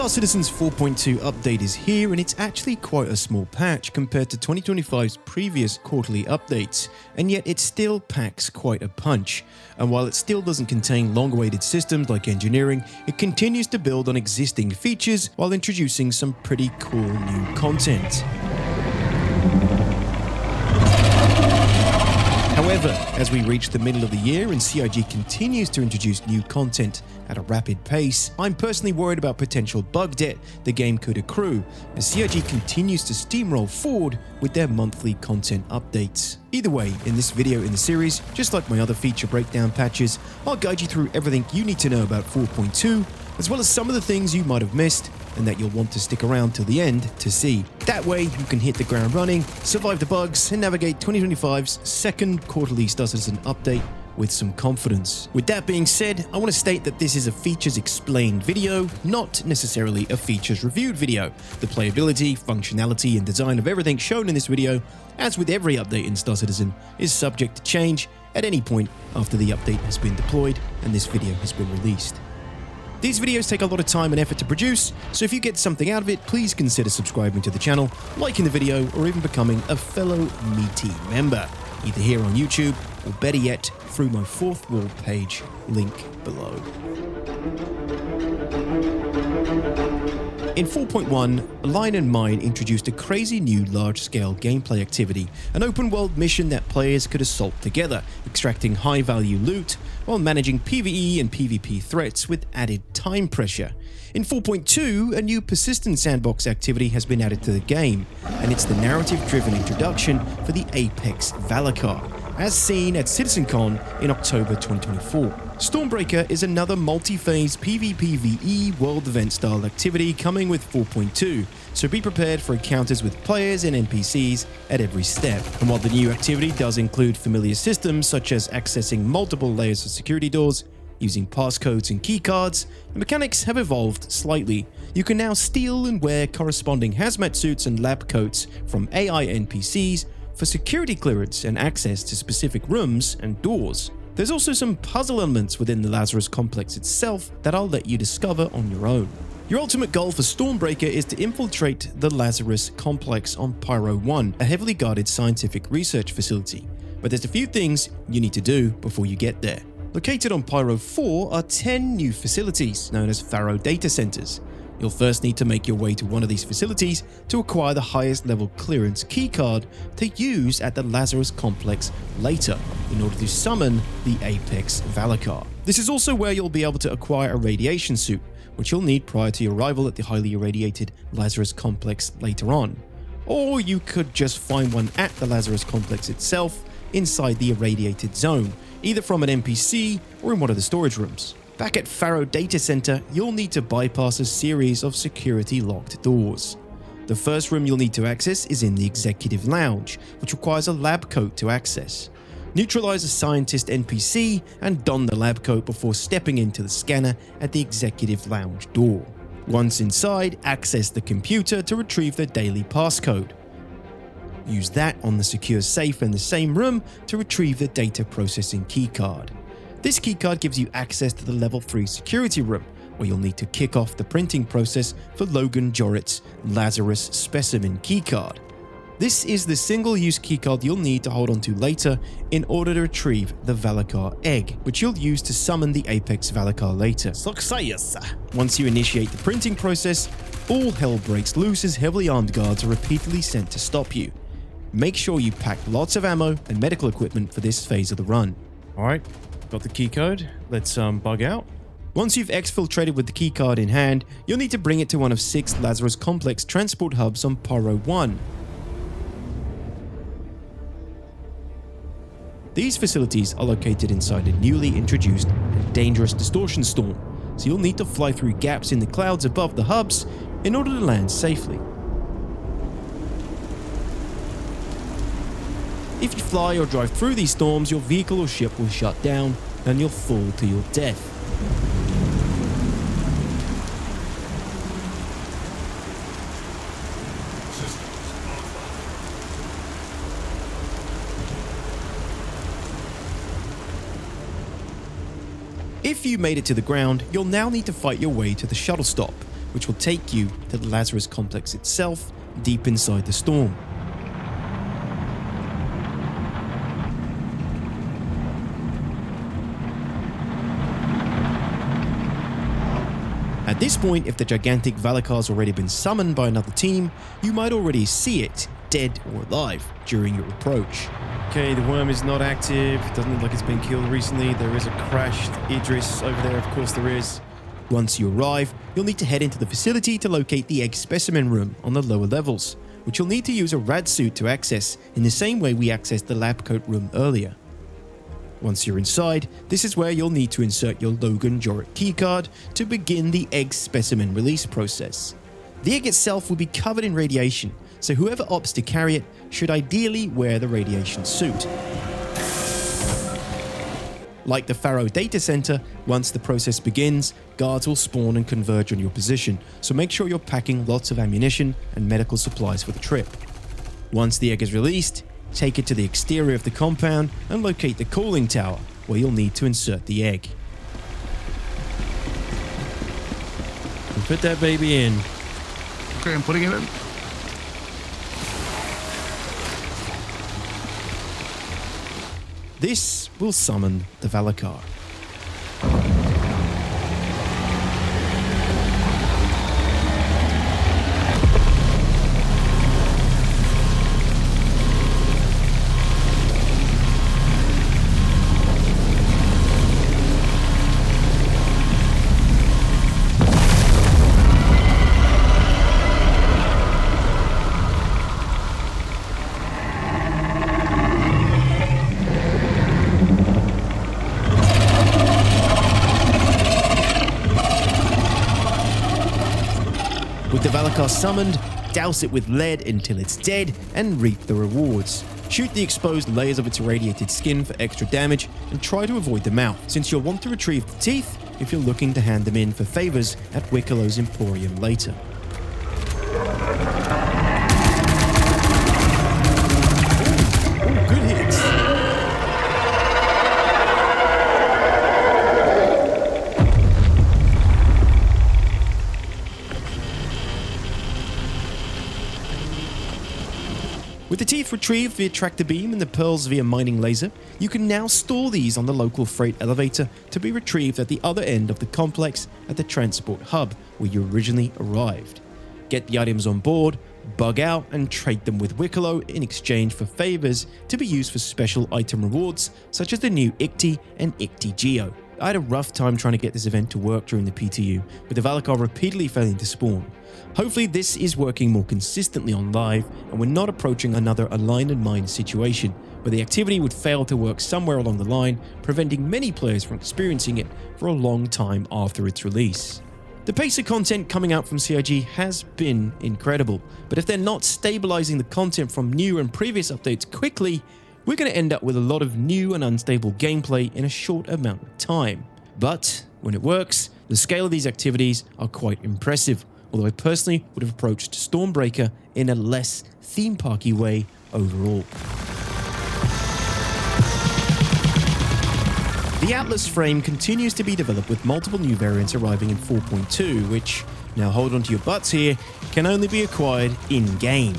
Star Citizen's 4.2 update is here, and it's actually quite a small patch compared to 2025's previous quarterly updates, and yet it still packs quite a punch. And while it still doesn't contain long-awaited systems like engineering, it continues to build on existing features while introducing some pretty cool new content. However, as we reach the middle of the year and CIG continues to introduce new content at a rapid pace, I'm personally worried about potential bug debt the game could accrue as CIG continues to steamroll forward with their monthly content updates. Either way, in this video in the series, just like my other feature breakdown patches, I'll guide you through everything you need to know about 4.2, as well as some of the things you might have missed and that you'll want to stick around till the end to see. That way, you can hit the ground running, survive the bugs, and navigate 2025's second quarterly Star Citizen update with some confidence. With that being said, I want to state that this is a features explained video, not necessarily a features reviewed video. The playability, functionality, and design of everything shown in this video, as with every update in Star Citizen, is subject to change at any point after the update has been deployed and this video has been released. These videos take a lot of time and effort to produce, so if you get something out of it, please consider subscribing to the channel, liking the video, or even becoming a fellow meaty member, either here on YouTube or better yet, through my fourth wall page, link below. In 4.1, Line and Mine introduced a crazy new large-scale gameplay activity, an open-world mission that players could assault together, extracting high-value loot while managing PvE and PvP threats with added time pressure. In 4.2, a new persistent sandbox activity has been added to the game, and it's the narrative-driven introduction for the Apex Valakkar, as seen at CitizenCon in October 2024. Stormbreaker is another multi-phase PvPvE world event style activity coming with 4.2, so be prepared for encounters with players and NPCs at every step. And while the new activity does include familiar systems such as accessing multiple layers of security doors, using passcodes and keycards, the mechanics have evolved slightly. You can now steal and wear corresponding hazmat suits and lab coats from AI NPCs for security clearance and access to specific rooms and doors. There's also some puzzle elements within the Lazarus complex itself that I'll let you discover on your own. Your ultimate goal for Stormbreaker is to infiltrate the Lazarus complex on Pyro 1, a heavily guarded scientific research facility. But there's a few things you need to do before you get there. Located on Pyro 4 are 10 new facilities known as Faro data centers. You'll first need to make your way to one of these facilities to acquire the highest level clearance keycard to use at the Lazarus complex later in order to summon the Apex Valakkar. This is also where you'll be able to acquire a radiation suit, which you'll need prior to your arrival at the highly irradiated Lazarus complex later on. Or you could just find one at the Lazarus complex itself inside the irradiated zone, either from an NPC or in one of the storage rooms. Back at Faro Data Center, you'll need to bypass a series of security locked doors. The first room you'll need to access is in the Executive Lounge, which requires a lab coat to access. Neutralize a scientist NPC and don the lab coat before stepping into the scanner at the Executive Lounge door. Once inside, access the computer to retrieve the daily passcode. Use that on the secure safe in the same room to retrieve the data processing keycard. This keycard gives you access to the level 3 security room, where you'll need to kick off the printing process for Logan Jorrit's Lazarus specimen keycard. This is the single-use keycard you'll need to hold onto later in order to retrieve the Valakkar egg, which you'll use to summon the Apex Valakkar later. Once you initiate the printing process, all hell breaks loose as heavily armed guards are repeatedly sent to stop you. Make sure you pack lots of ammo and medical equipment for this phase of the run. Alright, got the keycode. Let's bug out. Once you've exfiltrated with the keycard in hand, you'll need to bring it to one of 6 Lazarus Complex transport hubs on Pyro 1. These facilities are located inside a newly introduced and dangerous distortion storm, so you'll need to fly through gaps in the clouds above the hubs in order to land safely. If you fly or drive through these storms, your vehicle or ship will shut down and you'll fall to your death. If you made it to the ground, you'll now need to fight your way to the shuttle stop, which will take you to the Lazarus complex itself, deep inside the storm. At this point, if the gigantic Valakkar's already been summoned by another team, you might already see it, dead or alive, during your approach. Okay, the worm is not active. It doesn't look like it's been killed recently. There is a crashed Idris over there, of course there is. Once you arrive, you'll need to head into the facility to locate the egg specimen room on the lower levels, which you'll need to use a rad suit to access in the same way we accessed the lab coat room earlier. Once you're inside, this is where you'll need to insert your Logan Joric keycard to begin the egg specimen release process. The egg itself will be covered in radiation, so whoever opts to carry it should ideally wear the radiation suit. Like the Faro data center, once the process begins, guards will spawn and converge on your position, so make sure you're packing lots of ammunition and medical supplies for the trip. Once the egg is released, take it to the exterior of the compound and locate the cooling tower, where you'll need to insert the egg. And put that baby in. Okay, I'm putting it in. This will summon the Valakkar. With the Valakkar summoned, douse it with lead until it's dead and reap the rewards. Shoot the exposed layers of its irradiated skin for extra damage and try to avoid the mouth, since you'll want to retrieve the teeth if you're looking to hand them in for favors at Wickallow's Emporium later. Ooh, good hits. With the teeth retrieved via tractor beam and the pearls via mining laser, you can now store these on the local freight elevator to be retrieved at the other end of the complex at the transport hub where you originally arrived. Get the items on board, bug out, and trade them with Wickallow in exchange for favors to be used for special item rewards such as the new IKTI and IKTI Geo. I had a rough time trying to get this event to work during the PTU, with the Valakkar repeatedly failing to spawn. Hopefully this is working more consistently on live and we're not approaching another align and mine situation where the activity would fail to work somewhere along the line, preventing many players from experiencing it for a long time after its release. The pace of content coming out from CIG has been incredible, but if they're not stabilizing the content from new and previous updates quickly, we're going to end up with a lot of new and unstable gameplay in a short amount of time. But when it works, the scale of these activities are quite impressive, although I personally would have approached Stormbreaker in a less theme parky way overall. The Atlas frame continues to be developed with multiple new variants arriving in 4.2, which, now hold on to your butts here, can only be acquired in-game.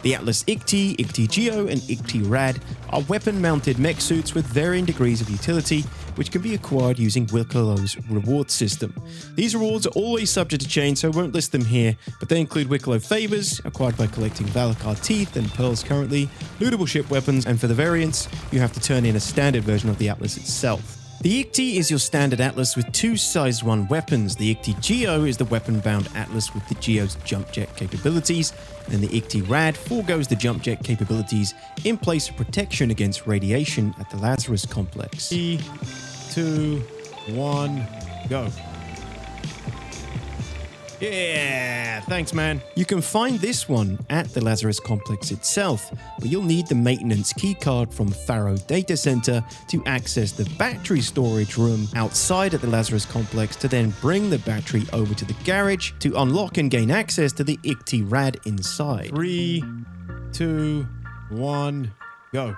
The Atlas IKTI, IKTI Geo, and IKTI Rad are weapon-mounted mech suits with varying degrees of utility, which can be acquired using Wickallow's reward system. These rewards are always subject to change, so I won't list them here, but they include Wickallow favors, acquired by collecting Valakkar teeth and pearls currently, lootable ship weapons, and for the variants, you have to turn in a standard version of the Atlas itself. The IKTI is your standard Atlas with two size 1 weapons. The IKTI Geo is the weapon-bound Atlas with the Geo's jump jet capabilities, and the IKTI Rad foregoes the jump jet capabilities in place of protection against radiation at the Lazarus complex. 3, 2, 1, go. Yeah, thanks man. You can find this one at the Lazarus complex itself, but you'll need the maintenance keycard from Faro Data Center to access the battery storage room outside at the Lazarus complex to then bring the battery over to the garage to unlock and gain access to the IKTI Rad inside. 3, 2, 1, go.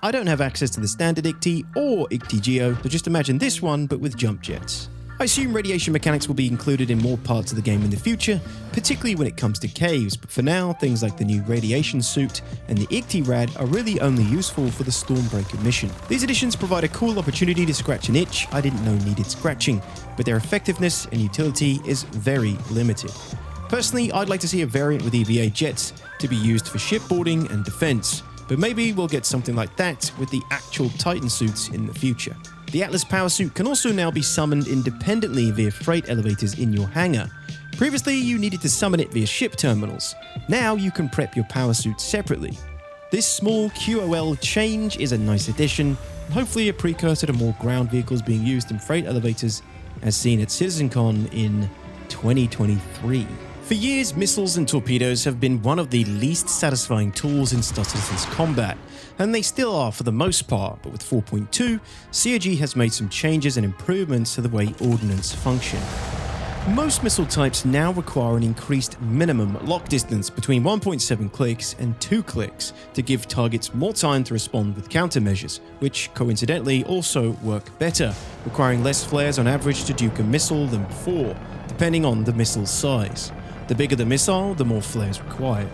I don't have access to the standard IKTI or IKTI Geo, so just imagine this one but with jump jets. I assume radiation mechanics will be included in more parts of the game in the future, particularly when it comes to caves, but for now, things like the new radiation suit and the IKTI rad are really only useful for the Stormbreaker mission. These additions provide a cool opportunity to scratch an itch I didn't know needed scratching, but their effectiveness and utility is very limited. Personally, I'd like to see a variant with EVA jets to be used for shipboarding and defense, but maybe we'll get something like that with the actual Titan suits in the future. The Atlas power suit can also now be summoned independently via freight elevators in your hangar. Previously, you needed to summon it via ship terminals. Now you can prep your power suit separately. This small QOL change is a nice addition, and hopefully a precursor to more ground vehicles being used in freight elevators, as seen at CitizenCon in 2023. For years, missiles and torpedoes have been one of the least satisfying tools in Star Citizen's combat, and they still are for the most part, but with 4.2, COG has made some changes and improvements to the way ordnance function. Most missile types now require an increased minimum lock distance between 1.7 clicks and 2 clicks to give targets more time to respond with countermeasures, which coincidentally also work better, requiring less flares on average to duke a missile than before, depending on the missile's size. The bigger the missile, the more flares required.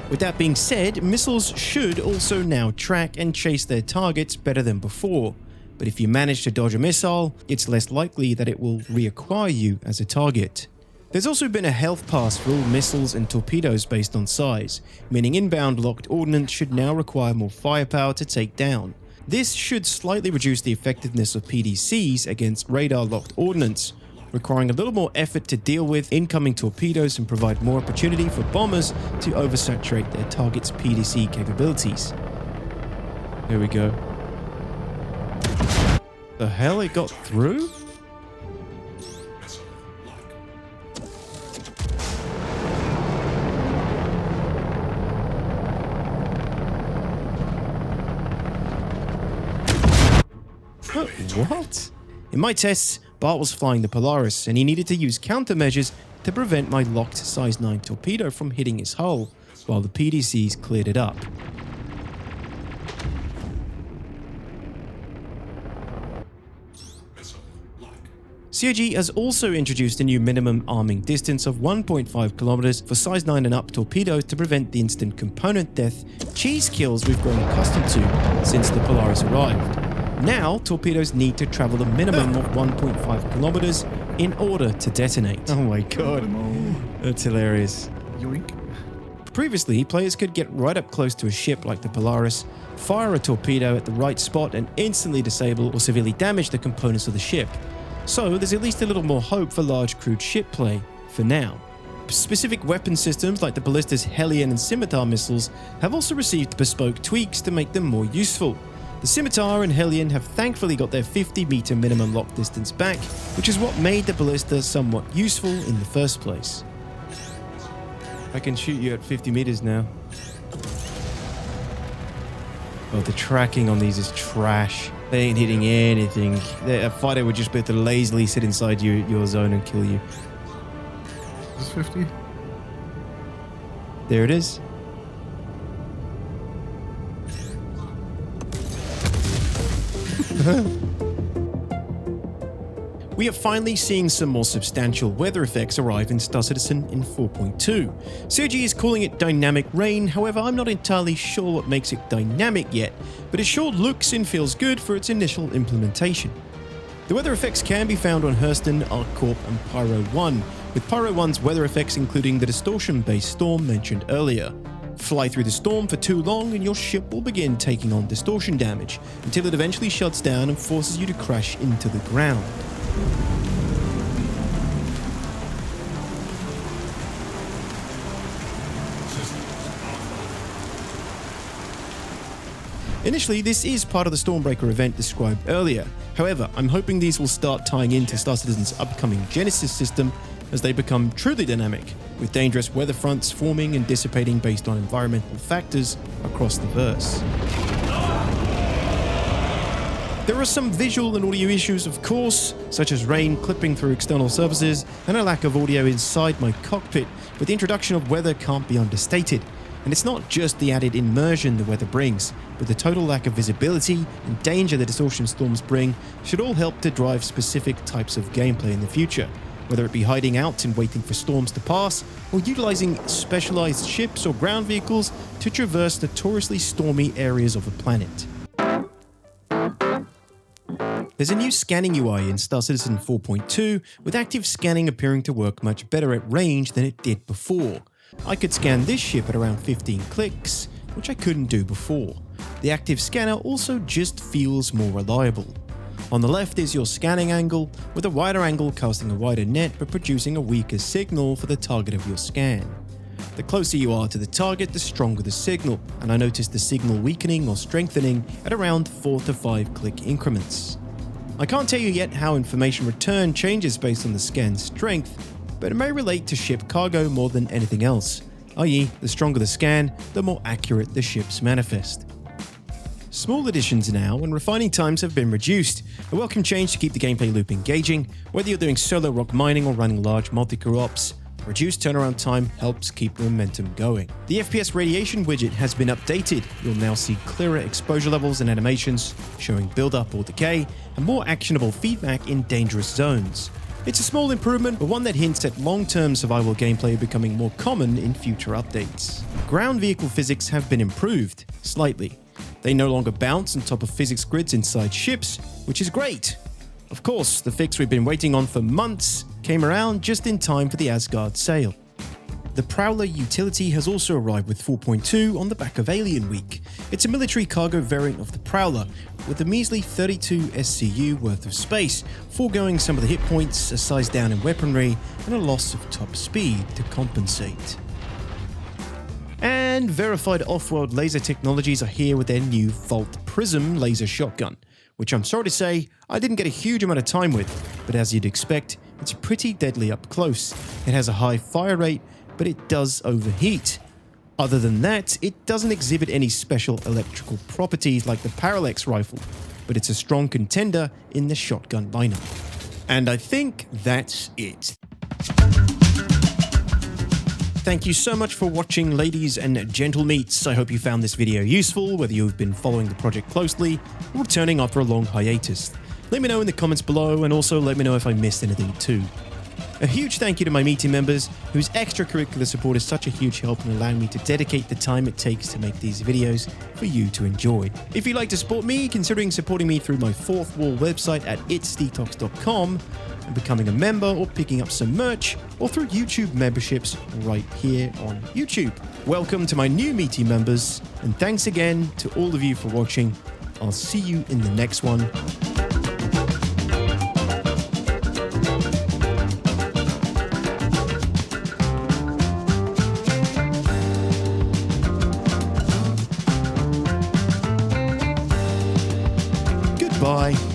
With that being said, missiles should also now track and chase their targets better than before, but if you manage to dodge a missile, it's less likely that it will reacquire you as a target. There's also been a health pass for all missiles and torpedoes based on size, meaning inbound locked ordnance should now require more firepower to take down. This should slightly reduce the effectiveness of PDCs against radar locked ordnance, requiring a little more effort to deal with incoming torpedoes and provide more opportunity for bombers to oversaturate their target's PDC capabilities. Here we go. The hell, it got through? What? In my tests, Bart was flying the Polaris, and he needed to use countermeasures to prevent my locked size 9 torpedo from hitting his hull, while the PDCs cleared it up. COG has also introduced a new minimum arming distance of 1.5 kilometers for size 9 and up torpedoes to prevent the instant component death cheese kills we've grown accustomed to since the Polaris arrived. Now, torpedoes need to travel a minimum of 1.5 kilometers in order to detonate. Oh my god, that's hilarious. Yoink. Previously, players could get right up close to a ship like the Polaris, fire a torpedo at the right spot and instantly disable or severely damage the components of the ship. So there's at least a little more hope for large crewed ship play, for now. Specific weapon systems like the ballista's Hellion and Scimitar missiles have also received bespoke tweaks to make them more useful. The Scimitar and Hellion have thankfully got their 50-meter minimum lock distance back, which is what made the ballista somewhat useful in the first place. I can shoot you at 50 meters now. Oh, the tracking on these is trash. They ain't hitting anything. A fighter would just be able to lazily sit inside your zone and kill you. Is this 50? There it is. We are finally seeing some more substantial weather effects arrive in Star Citizen in 4.2. COG is calling it dynamic rain, however I'm not entirely sure what makes it dynamic yet, but it sure looks and feels good for its initial implementation. The weather effects can be found on Hurston, ArcCorp and Pyro 1, with Pyro 1's weather effects including the distortion-based storm mentioned earlier. Fly through the storm for too long and your ship will begin taking on distortion damage until it eventually shuts down and forces you to crash into the ground. Initially, this is part of the Stormbreaker event described earlier. However, I'm hoping these will start tying into Star Citizen's upcoming Genesis system as they become truly dynamic, with dangerous weather fronts forming and dissipating based on environmental factors across the verse. There are some visual and audio issues, of course, such as rain clipping through external surfaces and a lack of audio inside my cockpit, but the introduction of weather can't be understated. And it's not just the added immersion the weather brings, but the total lack of visibility and danger that distortion storms bring should all help to drive specific types of gameplay in the future, whether it be hiding out and waiting for storms to pass, or utilizing specialized ships or ground vehicles to traverse notoriously stormy areas of the planet. There's a new scanning UI in Star Citizen 4.2, with active scanning appearing to work much better at range than it did before. I could scan this ship at around 15 clicks, which I couldn't do before. The active scanner also just feels more reliable. On the left is your scanning angle, with a wider angle casting a wider net but producing a weaker signal for the target of your scan. The closer you are to the target, the stronger the signal, and I noticed the signal weakening or strengthening at around 4 to 5 click increments. I can't tell you yet how information return changes based on the scan's strength, but it may relate to ship cargo more than anything else, i.e. the stronger the scan, the more accurate the ship's manifest. Small additions now and refining times have been reduced, a welcome change to keep the gameplay loop engaging, whether you're doing solo rock mining or running large multi-crew ops. Reduced turnaround time helps keep momentum going. The FPS radiation widget has been updated. You'll now see clearer exposure levels and animations, showing build-up or decay, and more actionable feedback in dangerous zones. It's a small improvement, but one that hints at long-term survival gameplay becoming more common in future updates. Ground vehicle physics have been improved, slightly. They no longer bounce on top of physics grids inside ships, which is great. Of course, the fix we've been waiting on for months came around just in time for the Asgard sale. The Prowler utility has also arrived with 4.2 on the back of Alien Week. It's a military cargo variant of the Prowler, with a measly 32 SCU worth of space, foregoing some of the hit points, a size down in weaponry, and a loss of top speed to compensate. And verified off-world laser technologies are here with their new Volt Prism laser shotgun, which I'm sorry to say, I didn't get a huge amount of time with, but as you'd expect, it's pretty deadly up close. It has a high fire rate, but it does overheat. Other than that, it doesn't exhibit any special electrical properties like the Parallax rifle, but it's a strong contender in the shotgun lineup. And I think that's it. Thank you so much for watching, ladies and gentlemeats. I hope you found this video useful, whether you've been following the project closely or returning after a long hiatus. Let me know in the comments below, and also let me know if I missed anything too. A huge thank you to my meaty members, whose extracurricular support is such a huge help in allowing me to dedicate the time it takes to make these videos for you to enjoy. If you'd like to support me, considering supporting me through my fourth wall website at itsdetox.com, and becoming a member or picking up some merch, or through YouTube memberships right here on YouTube. Welcome to my new meaty members, and thanks again to all of you for watching. I'll see you in the next one. Goodbye.